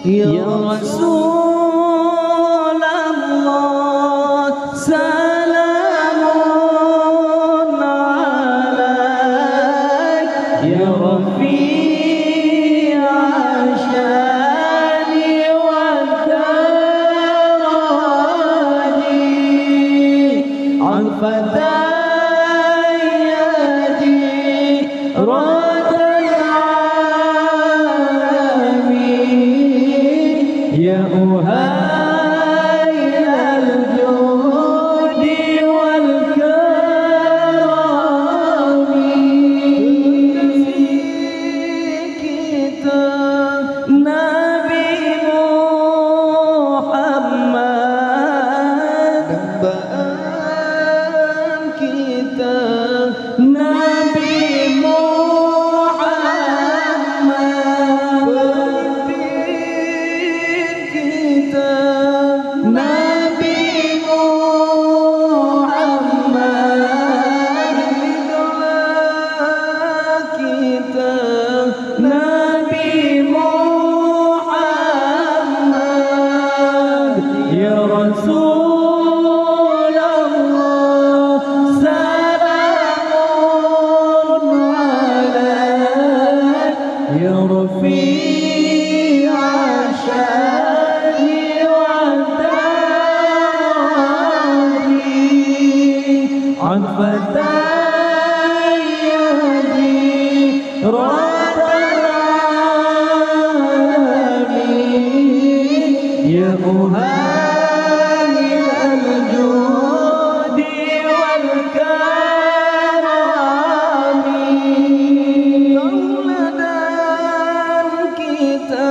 Ya Rasulullah, salamun alaik, ya Rafi'a syani wa daraji, al-fatayadi radal alamin, ya uhai al-judi wal karami. Kita Nabi Muhammad, dambaan kita Nabi Muhammad, pemimpin kita Nabi Muhammad, idola kita Nabi Muhammad. Ya Rasulullah, salamun alaik, ya Rafi'a syani wa daraji, al-fatayadi radal alamin, ya uhai al-judi wal karami. Tauladan kita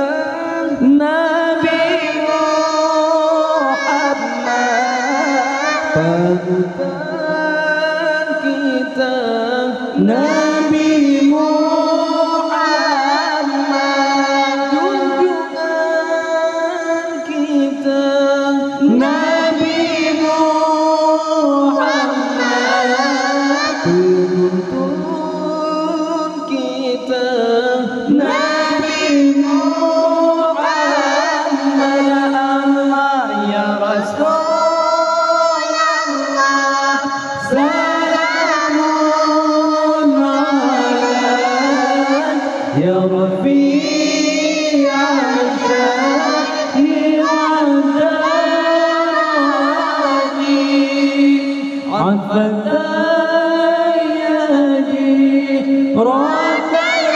Nabi Muhammad, panutan kita Nabi Muhammad, junjungan kita Nabi Muhammad, penuntun kita Nabi Muhammad. Allah ya Rasulullah, salamun alaik, ya Rafi'a syani wa daraji, al-fatayadi radal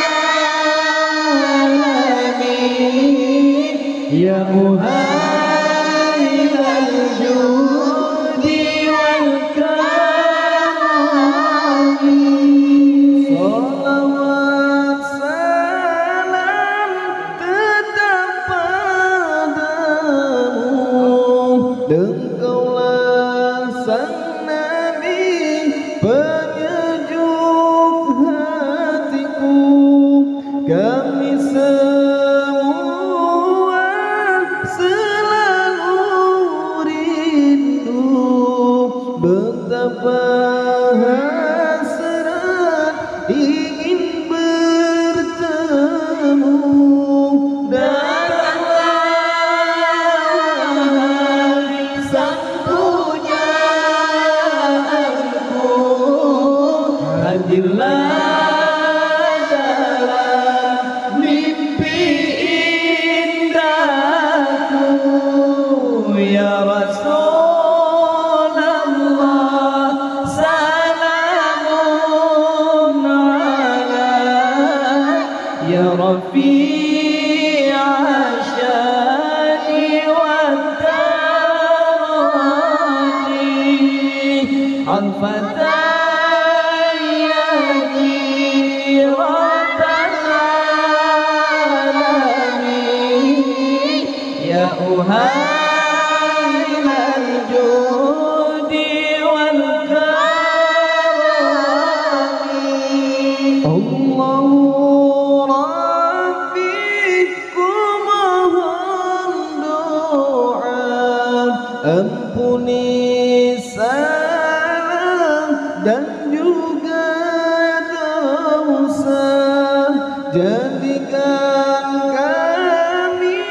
alamin, ya uhai al-judi wal karami. Salawat salam tetap padamu, Engkaulah sang Nabi, penyejuk hatiku. Kami semua selalu rindu, betapa hasrat ingin bertemu. Datanglah sang pujaanku, hadirlah dalam mimpi indahku, ya Rasulullah, salamun alaik, ya Rafi'a syani wa daraji, al-fatayadi radal alamin, ya uhai al-judi wal karami. Allahu Rabbiku mohon doa, ampuni salah dan juga dosa, jadikan kami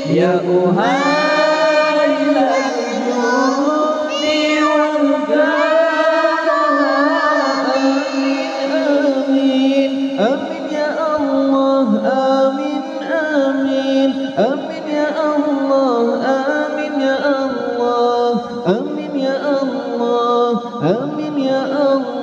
يا أهل الجود والكرم آمين آمين يا الله آمين آمين آمين يا الله آمين يا الله آمين يا الله آمين يا الله